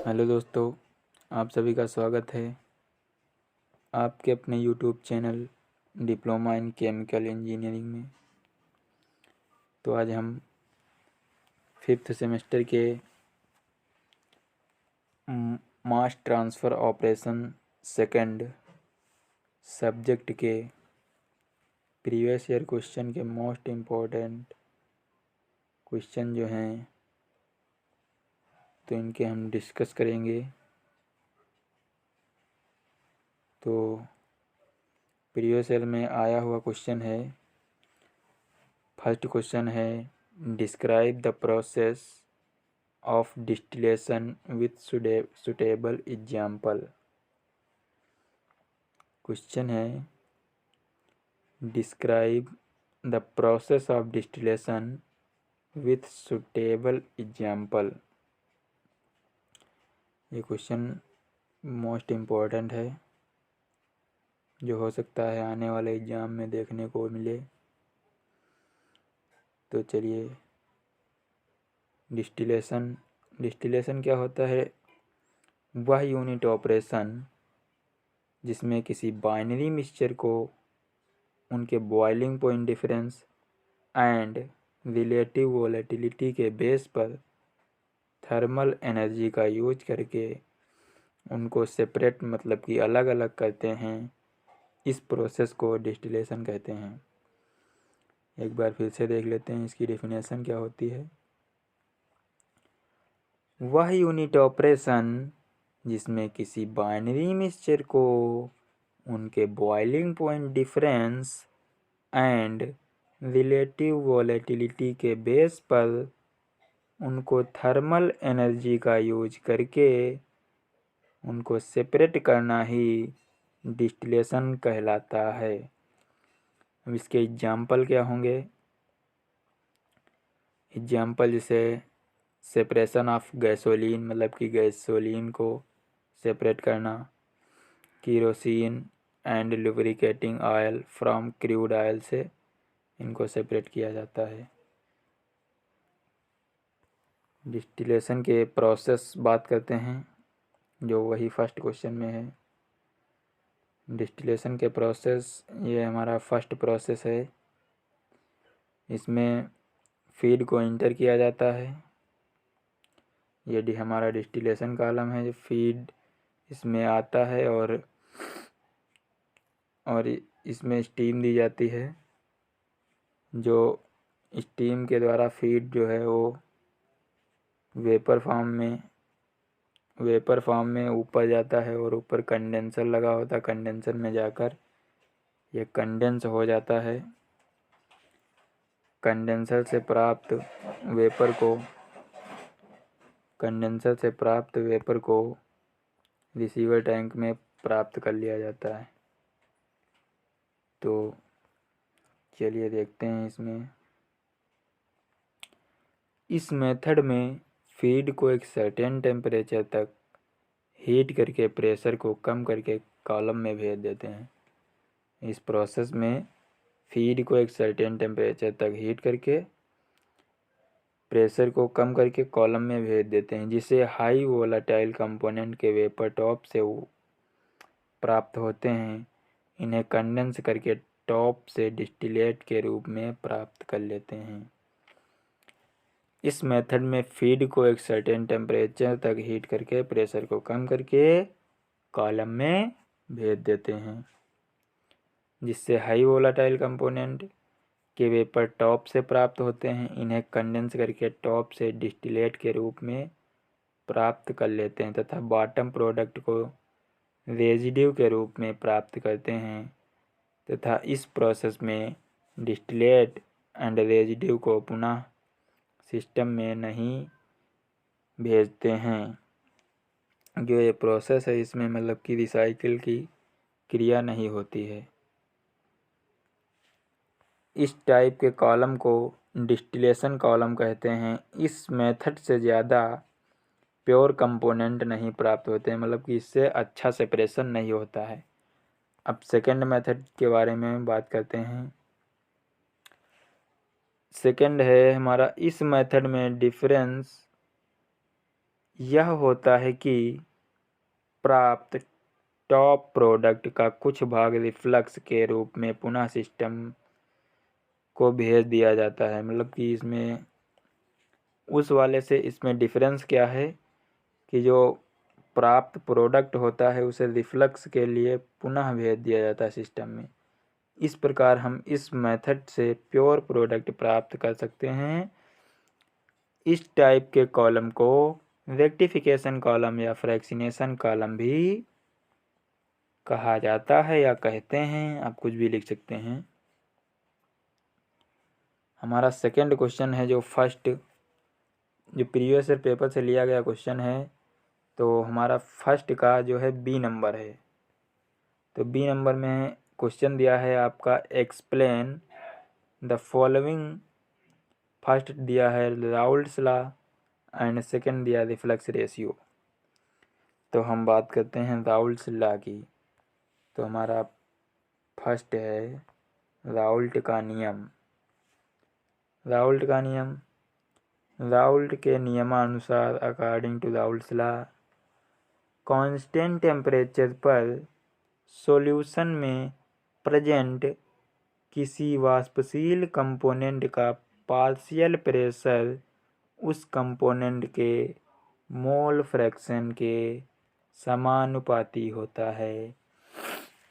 Hello दोस्तों, आप सभी का स्वागत है आपके अपने YouTube channel diploma in chemical engineering में। तो आज हम 5th सेमेस्टर के मास ट्रांसफ़र ऑपरेशन सेकंड सब्जेक्ट के प्रीवियस ईयर क्वेश्चन के मोस्ट इम्पोर्टेंट क्वेश्चन जो हैं तो इनके हम डिस्कस करेंगे। तो प्रीवियस ईयर में आया हुआ क्वेश्चन है, फर्स्ट क्वेश्चन है, describe the process of distillation with suitable example. Question है, describe the process of distillation with suitable example. ये क्वेश्चन मोस्ट इम्पोर्टेंट है, जो हो सकता है आने वाले एग्ज़ाम में देखने को मिले। तो चलिए, डिस्टिलेशन क्या होता है? वह यूनिट ऑपरेशन जिसमें किसी बाइनरी मिक्सचर को उनके boiling point difference and relative volatility के बेस पर थर्मल एनर्जी का यूज करके उनको सेपरेट मतलब कि अलग अलग करते हैं। इस प्रोसेस को डिस्टिलेशन कहते हैं। एक बार फिर से देख लेते हैं इसकी डेफिनेशन क्या होती है। वह यूनिट ऑपरेशन जिसमें किसी बाइनरी मिक्सचर को उनके boiling point difference and relative volatility के बेस पर उनको थर्मल एनर्जी का यूज करके उनको सेपरेट करना ही डिस्टिलेशन कहलाता है। अब इसके एग्जाम्पल क्या होंगे? एग्जाम्पल जैसे सेपरेशन ऑफ गैसोलीन, मतलब कि गैसोलीन को सेपरेट करना, kerosene and lubricating oil from crude oil से इनको सेपरेट किया जाता है। डिस्टिलेशन के प्रोसेस बात करते हैं, जो वही फर्स्ट क्वेश्चन में है। डिस्टिलेशन के प्रोसेस, ये हमारा फर्स्ट प्रोसेस है। इसमें फीड को इंटर किया जाता है। ये हमारा डिस्टिलेशन कॉलम है। जो फीड इसमें आता है और इसमें स्टीम दी जाती है। जो स्टीम के द्वारा फीड जो है वो वेपर फॉर्म में ऊपर जाता है और ऊपर कंडेंसर लगा होता है। कंडेंसर में जाकर ये कंडेंस हो जाता है। कंडेंसर से प्राप्त वेपर को रिसीवर टैंक में प्राप्त कर लिया जाता है। तो चलिए देखते हैं इसमें। इस मेथड में फीड को एक सर्टेन टेम्परेचर तक हीट करके प्रेशर को कम करके कॉलम में भेज देते हैं। इस प्रोसेस में फीड को एक सर्टेन टेम्परेचर तक हीट करके प्रेशर को कम करके कॉलम में भेज देते हैं, जिसे हाई वोलाटाइल कंपोनेंट के वेपर टॉप से प्राप्त होते हैं। इन्हें कंडेंस करके टॉप से डिस्टिलेट के रूप में प्राप्त कर लेते हैं। इस मेथड में फीड को एक सर्टेन टेम्परेचर तक हीट करके प्रेशर को कम करके कॉलम में भेज देते हैं, जिससे हाई वोलाटाइल कंपोनेंट के वेपर टॉप से प्राप्त होते हैं। इन्हें कंडेंस करके टॉप से डिस्टिलेट के रूप में प्राप्त कर लेते हैं तथा बॉटम प्रोडक्ट को रेजिड्यू के रूप में प्राप्त करते हैं तथा इस प्रोसेस में डिस्टिलेट एंड रेजिड्यू को पुनः सिस्टम में नहीं भेजते हैं। जो ये प्रोसेस है इसमें मतलब कि रिसाइकिल की क्रिया नहीं होती है। इस टाइप के कॉलम को डिस्टिलेशन कॉलम कहते हैं। इस मेथड से ज़्यादा प्योर कंपोनेंट नहीं प्राप्त होते हैं, मतलब कि इससे अच्छा सेपरेशन नहीं होता है। अब सेकेंड मेथड के बारे में बात करते हैं। सेकेंड है हमारा, इस मेथड में डिफरेंस यह होता है कि प्राप्त टॉप प्रोडक्ट का कुछ भाग रिफ्लक्स के रूप में पुनः सिस्टम को भेज दिया जाता है। मतलब कि इसमें उस वाले से इसमें डिफरेंस क्या है कि जो प्राप्त प्रोडक्ट होता है उसे रिफ्लक्स के लिए पुनः भेज दिया जाता है सिस्टम में। इस प्रकार हम इस मेथड से प्योर प्रोडक्ट प्राप्त कर सकते हैं। इस टाइप के कॉलम को रेक्टिफिकेशन कॉलम या फ्रैक्शनेशन कॉलम भी कहा जाता है या कहते हैं, आप कुछ भी लिख सकते हैं। हमारा सेकंड क्वेश्चन है जो प्रीवियस ईयर पेपर से लिया गया क्वेश्चन है, तो हमारा फर्स्ट का जो है बी नंबर है। तो बी नंबर में क्वेश्चन दिया है आपका एक्सप्लेन द फॉलोइंग। फर्स्ट दिया है राउल्ट्स लॉ एंड सेकंड दिया रिफ्लक्स रेशियो। तो हम बात करते हैं राउल्ट्स लॉ की। तो हमारा फर्स्ट है राउल्ट का नियम। राउल्ट का नियम, राउल्ट के नियमानुसार according to Raoult's law, constant temperature पर सॉल्यूशन में प्रेजेंट किसी वाष्पशील कंपोनेंट का पार्शियल प्रेशर उस कंपोनेंट के मोल फ्रैक्शन के समानुपाती होता है।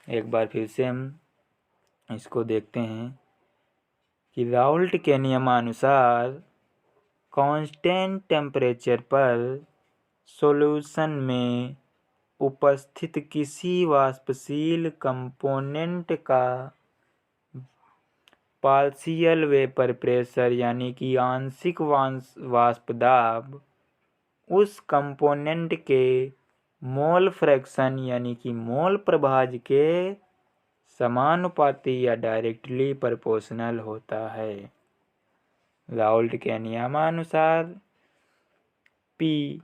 एक बार फिर से हम इसको देखते हैं कि राउल्ट के नियमानुसार कांस्टेंट टेम्परेचर पर सॉल्यूशन में उपस्थित किसी वाष्पशील कंपोनेंट का पार्शियल वेपर प्रेशर यानी कि आंशिक वाष्प दाब उस कंपोनेंट के मोल फ्रैक्शन यानी कि मोल प्रभाज के समानुपाती या डायरेक्टली प्रोपोर्शनल होता है। राउल्ट के नियमानुसार P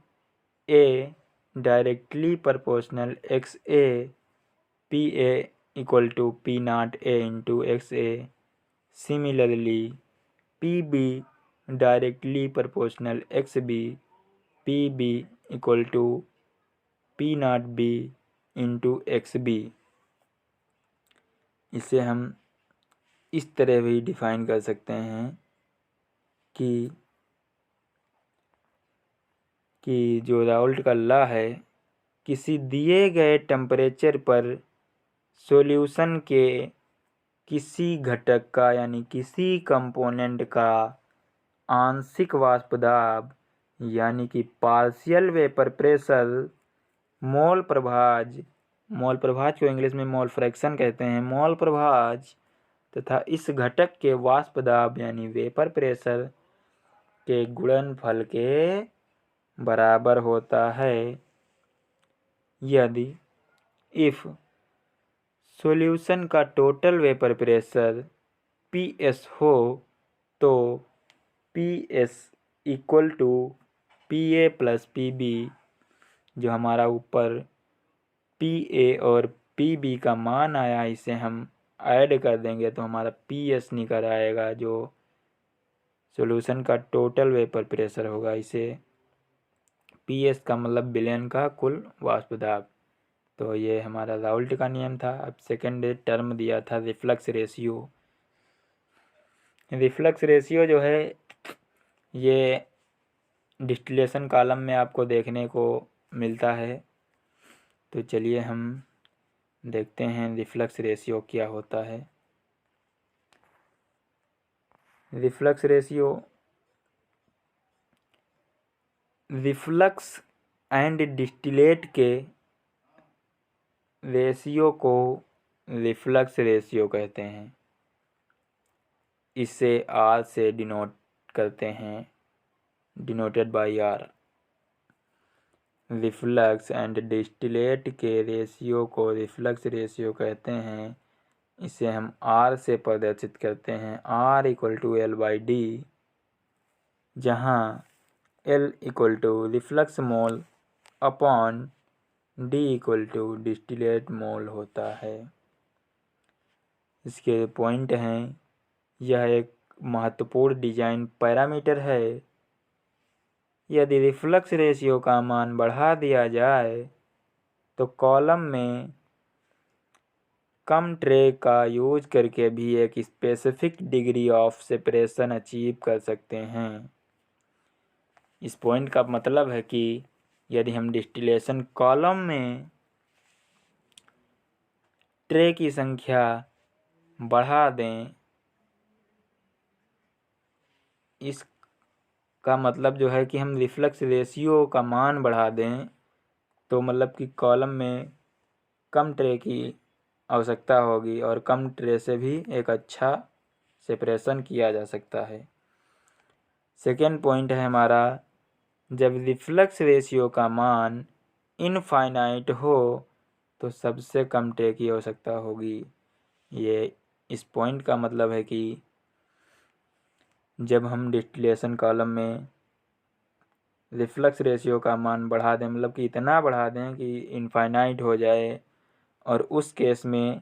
A directly proportional X A P A equal to P not A into X A. Similarly P B directly proportional X B P B equal to P not B into X B. इसे हम इस तरह भी define कर सकते हैं कि जो राउल्ट का लॉ है, किसी दिए गए टेम्परेचर पर सॉल्यूशन के किसी घटक का यानी किसी कंपोनेंट का आंशिक वाष्प दाब यानी कि पार्शियल वेपर प्रेशर मोल प्रभाज को इंग्लिश में मोल फ्रैक्शन कहते हैं, मोल प्रभाज तथा इस घटक के वाष्प दाब यानी वेपर प्रेशर के गुणनफल के बराबर होता है। यदि इफ सॉल्यूशन का टोटल वेपर प्रेशर PS हो तो PS equal to PA plus PB, जो हमारा ऊपर PA और PB का मान आया इसे हम ऐड कर देंगे तो हमारा PS निकल आएगा, जो सॉल्यूशन का टोटल वेपर प्रेशर होगा। इसे PS का मतलब बिलियन का कुल वाष्प दाब। तो ये हमारा राउल्ट का नियम था। अब सेकंड टर्म दिया था रिफ्लक्स रेशियो। रिफ्लक्स रेशियो जो है ये डिस्टिलेशन कॉलम में आपको देखने को मिलता है। तो चलिए हम देखते हैं रिफ्लक्स रेशियो क्या होता है। Reflux ratio, reflux and distillate के रेशियो को रिफ्लक्स रेशियो कहते हैं। इसे R से डिनोट करते हैं, denoted by R। Reflux and distillate के रेशियो को रिफ्लक्स रेशियो कहते हैं। इसे हम R से प्रदर्शित करते हैं, R इक्वल टू L/D, जहाँ L equal to reflux mole upon D equal to distillate mole होता है। इसके पॉइंट हैं, यह एक महत्वपूर्ण डिजाइन पैरामीटर है यदि रिफ्लक्स रेशियो का मान बढ़ा दिया जाए तो कॉलम में कम ट्रे का यूज करके भी एक specific degree of separation achieve कर सकते हैं। इस पॉइंट का मतलब है कि यदि हम डिस्टिलेशन कॉलम में ट्रे की संख्या बढ़ा दें, इसका मतलब जो है कि हम रिफ्लक्स रेशियो का मान बढ़ा दें, तो मतलब कि कॉलम में कम ट्रे की आवश्यकता होगी और कम ट्रे से भी एक अच्छा सेपरेशन किया जा सकता है। सेकेंड पॉइंट है हमारा, जब रिफ्लक्स रेशियो का मान इनफाइनाइट हो तो सबसे कम ट्रे की आवश्यकता होगी। ये इस पॉइंट का मतलब है कि जब हम डिस्टिलेशन कॉलम में रिफ्लक्स रेशियो का मान बढ़ा दें, मतलब कि इतना बढ़ा दें कि इनफाइनाइट हो जाए, और उस केस में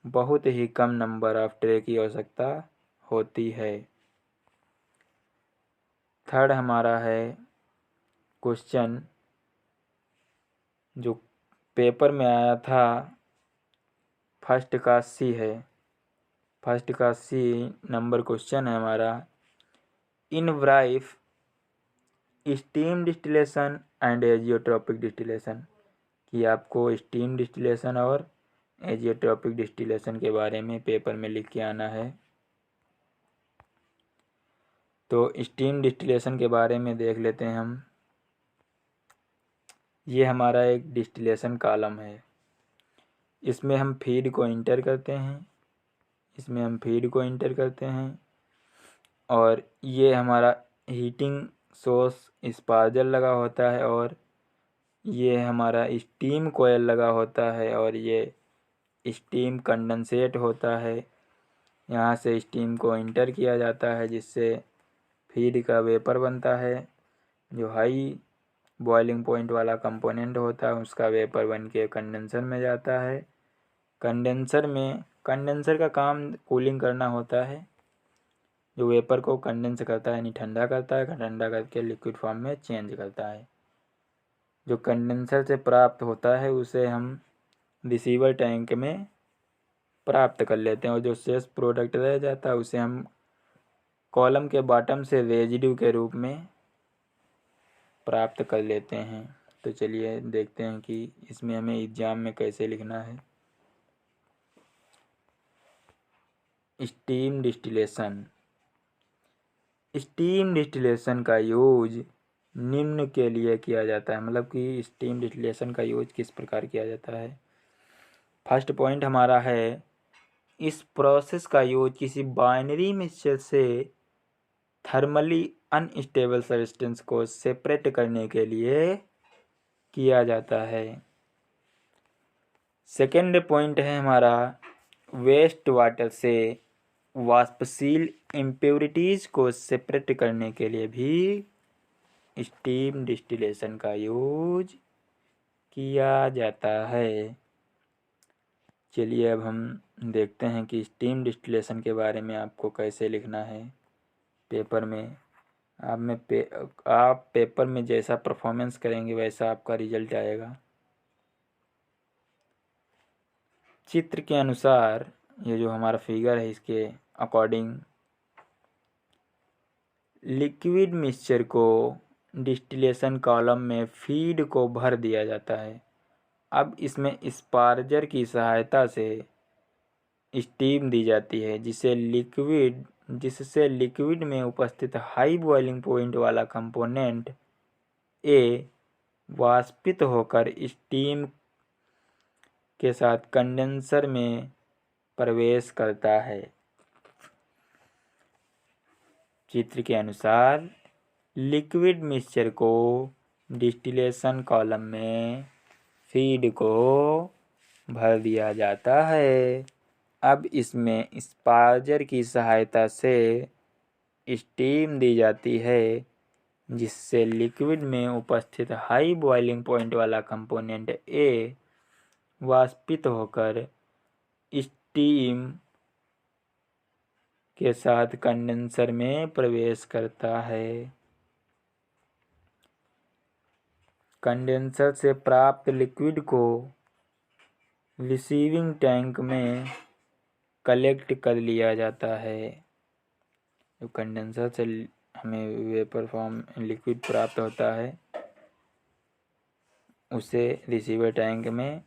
बहुत ही कम नंबर ऑफ ट्रे की आवश्यकता होती है। थर्ड हमारा है क्वेश्चन जो पेपर में आया था, फर्स्ट का सी है। फर्स्ट का सी नंबर क्वेश्चन है हमारा, in brief steam distillation and azeotropic distillation, कि आपको स्टीम डिस्टिलेशन और एजियोट्रॉपिक डिस्टिलेशन के बारे में पेपर में लिख के आना है। तो स्टीम डिस्टिलेशन के बारे में देख लेते हैं हम। ये हमारा एक डिस्टिलेशन कॉलम है। इसमें हम फीड को इंटर करते हैं, और ये हमारा हीटिंग सोर्स स्पार्जर लगा होता है, और ये हमारा स्टीम कोयल लगा होता है, और ये स्टीम कंडेंसेट होता है। यहाँ से स्टीम को इंटर किया जाता है जिससे फीड का वेपर बनता है। जो हाई बॉइलिंग पॉइंट वाला कंपोनेंट होता है उसका वेपर बन के कंडेंसर में जाता है। कंडेंसर का काम कूलिंग करना होता है, जो वेपर को कंडेंस करता है, यानी ठंडा करता है, ठंडा करके लिक्विड फॉर्म में चेंज करता है। जो कंडेंसर से प्राप्त होता है उसे हम रिसीवर टैंक में प्राप्त कर लेते हैं, और जो शेष प्रोडक्ट रह जाता है उसे हम कॉलम के बॉटम से रेजिड्यू के रूप में प्राप्त कर लेते हैं। तो चलिए देखते हैं कि इसमें हमें एग्जाम में कैसे लिखना है। स्टीम डिस्टिलेशन का यूज निम्न के लिए किया जाता है, मतलब कि स्टीम डिस्टिलेशन का यूज किस प्रकार किया जाता है। फर्स्ट पॉइंट हमारा है, इस प्रोसेस का यूज किसी बाइनरी मिक्सचर से थर्मली अनस्टेबल सब्सटेंस को सेपरेट करने के लिए किया जाता है। सेकेंड पॉइंट है हमारा, वेस्ट वाटर से वाष्पशील इम्प्योरिटीज को सेपरेट करने के लिए भी स्टीम डिस्टिलेशन का यूज किया जाता है। चलिए अब हम देखते हैं कि स्टीम डिस्टिलेशन के बारे में आपको कैसे लिखना है पेपर में। आप पेपर में जैसा परफॉर्मेंस करेंगे वैसा आपका रिजल्ट आएगा। चित्र के अनुसार ये जो हमारा फिगर है इसके अकॉर्डिंग लिक्विड मिक्सचर को डिस्टिलेशन कॉलम में फीड को भर दिया जाता है। अब इसमें स्पार्जर की सहायता से स्टीम दी जाती है जिससे लिक्विड में उपस्थित हाई बॉइलिंग पॉइंट वाला कंपोनेंट ए वाष्पित होकर स्टीम के साथ कंडेंसर में प्रवेश करता है। चित्र के अनुसार लिक्विड मिक्सचर को डिस्टिलेशन कॉलम में फीड को भर दिया जाता है। अब इसमें स्पार्जर की सहायता से स्टीम दी जाती है जिससे लिक्विड में उपस्थित हाई बॉइलिंग पॉइंट वाला कंपोनेंट ए वाष्पित होकर स्टीम के साथ कंडेंसर में प्रवेश करता है। कंडेंसर से प्राप्त लिक्विड को रिसीविंग टैंक में कलेक्ट कर लिया जाता है। जो कंडेंसर से हमें वेपर फॉर्म लिक्विड प्राप्त होता है उसे रिसीवर टैंक में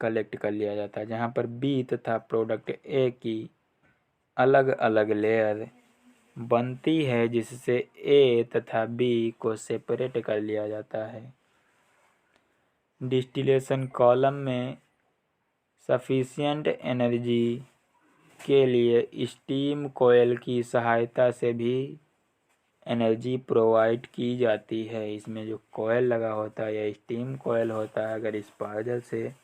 कलेक्ट कर लिया जाता है, जहाँ पर बी तथा प्रोडक्ट ए की अलग अलग लेयर बनती है जिससे ए तथा बी को सेपरेट कर लिया जाता है। डिस्टिलेशन कॉलम में सफिशिएंट एनर्जी के लिए स्टीम कोयल की सहायता से भी एनर्जी प्रोवाइड की जाती है। इसमें जो कोयल लगा होता है या स्टीम कोयल होता है, अगर इस वजह से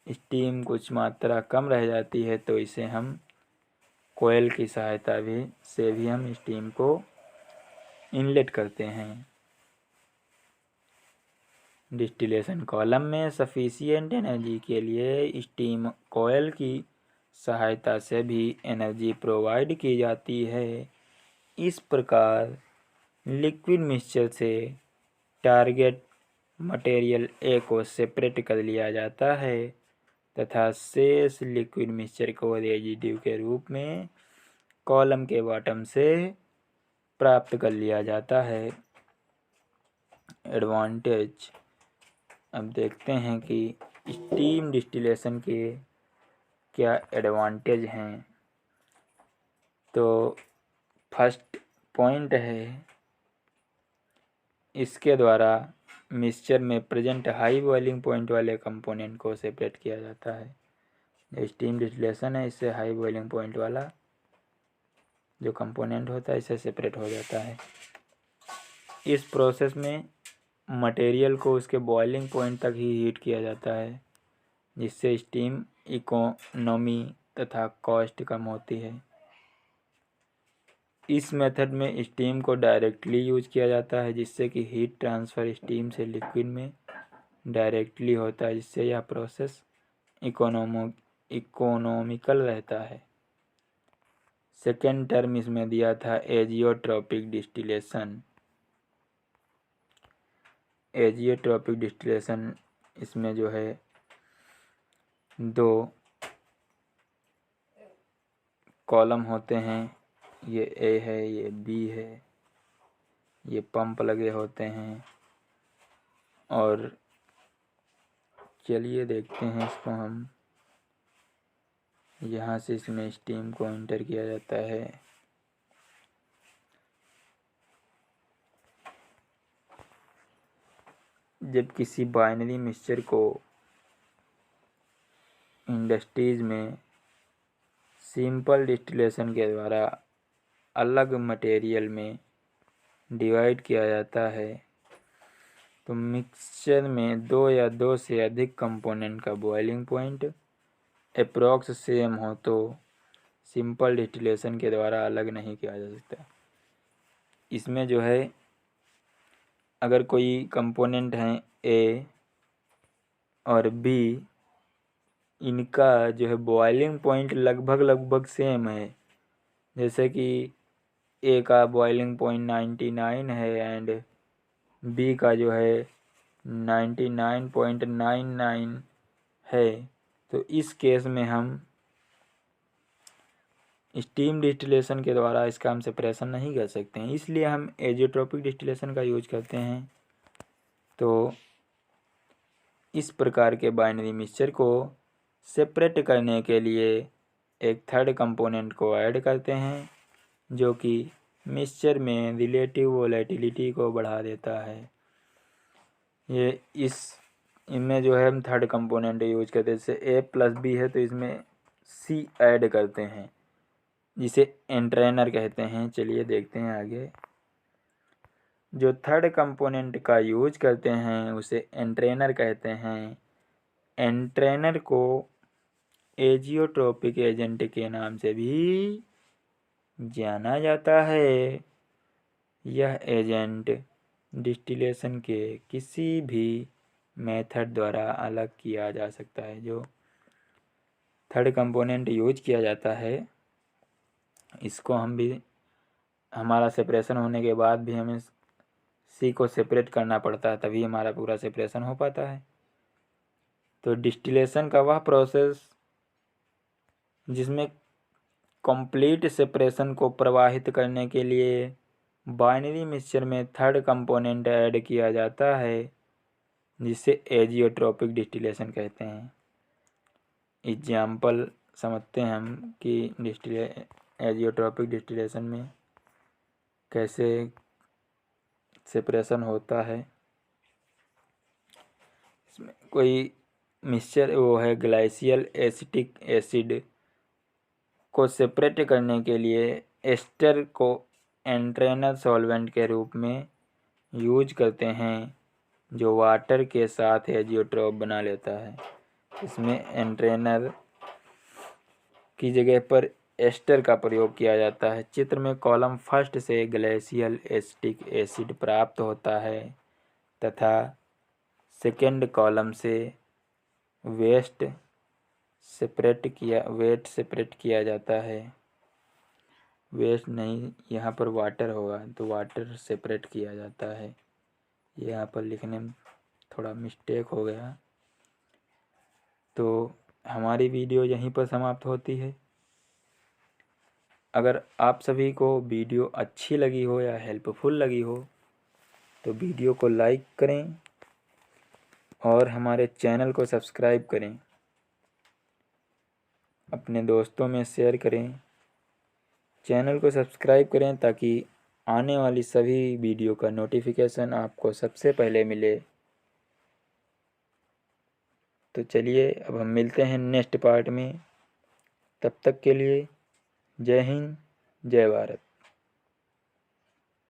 स्टीम कुछ मात्रा कम रह जाती है तो इसे हम कोयल की सहायता से भी हम स्टीम को इनलेट करते हैं। डिस्टिलेशन कॉलम में सफिशिएंट एनर्जी के लिए स्टीम कोयल की सहायता से भी एनर्जी प्रोवाइड की जाती है। इस प्रकार लिक्विड मिक्सचर से टारगेट मटेरियल ए को सेपरेट कर लिया जाता है तथा शेष लिक्विड मिक्सचर को रेजिड्यू के रूप में कॉलम के बॉटम से प्राप्त कर लिया जाता है। एडवांटेज, अब देखते हैं कि स्टीम डिस्टिलेशन के क्या एडवांटेज हैं। तो फर्स्ट पॉइंट है, इसके द्वारा मिक्सचर में प्रेजेंट हाई बॉइलिंग पॉइंट वाले कंपोनेंट को सेपरेट किया जाता है। जो स्टीम डिस्टिलेशन है इससे हाई बॉइलिंग पॉइंट वाला जो कंपोनेंट होता है इससे सेपरेट हो जाता है। इस प्रोसेस में मटेरियल को उसके बॉइलिंग पॉइंट तक ही हीट किया जाता है जिससे स्टीम इकोनॉमी तथा कॉस्ट कम होती है। इस मेथड में स्टीम को डायरेक्टली यूज किया जाता है जिससे कि हीट ट्रांसफ़र स्टीम से लिक्विड में डायरेक्टली होता है, जिससे यह प्रोसेस इकोनॉमिकल रहता है। सेकेंड टर्म इसमें दिया था एजियोट्रॉपिक डिस्टिलेशन। एजियोट्रॉपिक डिस्टिलेशन इसमें जो है दो कॉलम होते हैं, ये ए है ये बी है, ये पंप लगे होते हैं और चलिए देखते हैं इसको हम। यहाँ से इसमें स्टीम को एंटर किया जाता है। जब किसी बाइनरी मिक्सचर को इंडस्ट्रीज में सिंपल डिस्टिलेशन के द्वारा अलग मटेरियल में डिवाइड किया जाता है तो मिक्सचर में दो या दो से अधिक कंपोनेंट का बॉइलिंग पॉइंट अप्रॉक्स सेम हो तो सिंपल डिस्टिलेशन के द्वारा अलग नहीं किया जा सकता। इसमें जो है अगर कोई कंपोनेंट हैं ए और बी, इनका जो है बॉइलिंग पॉइंट लगभग सेम है, जैसे कि ए का बॉइलिंग पॉइंट 99 है एंड बी का जो है 99.99 है, तो इस केस में हम स्टीम डिस्टिलेशन के द्वारा इसका हम सेपरेशन नहीं कर सकते हैं, इसलिए हम एजियोट्रॉपिक डिस्टिलेशन का यूज करते हैं। तो इस प्रकार के बाइनरी मिक्सचर को सेपरेट करने के लिए एक थर्ड कंपोनेंट को ऐड करते हैं जो कि मिक्सचर में रिलेटिव वोलेटिलिटी को बढ़ा देता है। ये इनमें जो है हम थर्ड कंपोनेंट यूज करते हैं, जैसे ए प्लस बी है तो इसमें सी ऐड करते हैं जिसे एंट्रेनर कहते हैं। चलिए देखते हैं आगे। जो थर्ड कंपोनेंट का यूज करते हैं उसे एंट्रेनर कहते हैं। एंट्रेनर को एजियोट्रोपिक एजेंट के नाम से भी जाना जाता है। यह एजेंट डिस्टिलेशन के किसी भी मेथड द्वारा अलग किया जा सकता है। जो थर्ड कंपोनेंट यूज किया जाता है इसको हम भी हमारा सेपरेशन होने के बाद भी हमें सी को सेपरेट करना पड़ता है, तभी हमारा पूरा सेपरेशन हो पाता है। तो डिस्टिलेशन का वह प्रोसेस जिसमें कंप्लीट सेपरेशन को प्रवाहित करने के लिए बाइनरी मिक्सचर में थर्ड कंपोनेंट ऐड किया जाता है, जिसे एजियोट्रोपिक डिस्टिलेशन कहते हैं। एग्जाम्पल समझते हैं हम कि एजियोट्रोपिक डिस्टिलेशन में कैसे सेपरेशन होता है। इसमें कोई मिक्सचर वो है ग्लाइसियल एसिटिक एसिड को सेपरेट करने के लिए एस्टर को एंट्रेनल सॉल्वेंट के रूप में यूज करते हैं, जो वाटर के साथ एजियोट्रोप बना लेता है। इसमें एंट्रेनर की जगह पर एस्टर का प्रयोग किया जाता है। चित्र में कॉलम फर्स्ट से ग्लेशियल एसिटिक एसिड प्राप्त होता है तथा सेकेंड कॉलम से वेट सेपरेट किया जाता है। वेस्ट नहीं, यहाँ पर वाटर होगा तो वाटर सेपरेट किया जाता है। यहाँ पर लिखने में थोड़ा मिस्टेक हो गया। तो हमारी वीडियो यहीं पर समाप्त होती है। अगर आप सभी को वीडियो अच्छी लगी हो या हेल्पफुल लगी हो तो वीडियो को लाइक करें और हमारे चैनल को सब्सक्राइब करें, अपने दोस्तों में शेयर करें। चैनल को सब्सक्राइब करें ताकि आने वाली सभी वीडियो का नोटिफिकेशन आपको सबसे पहले मिले। तो चलिए अब हम मिलते हैं नेक्स्ट पार्ट में। तब तक के लिए जय हिंद, जय भारत।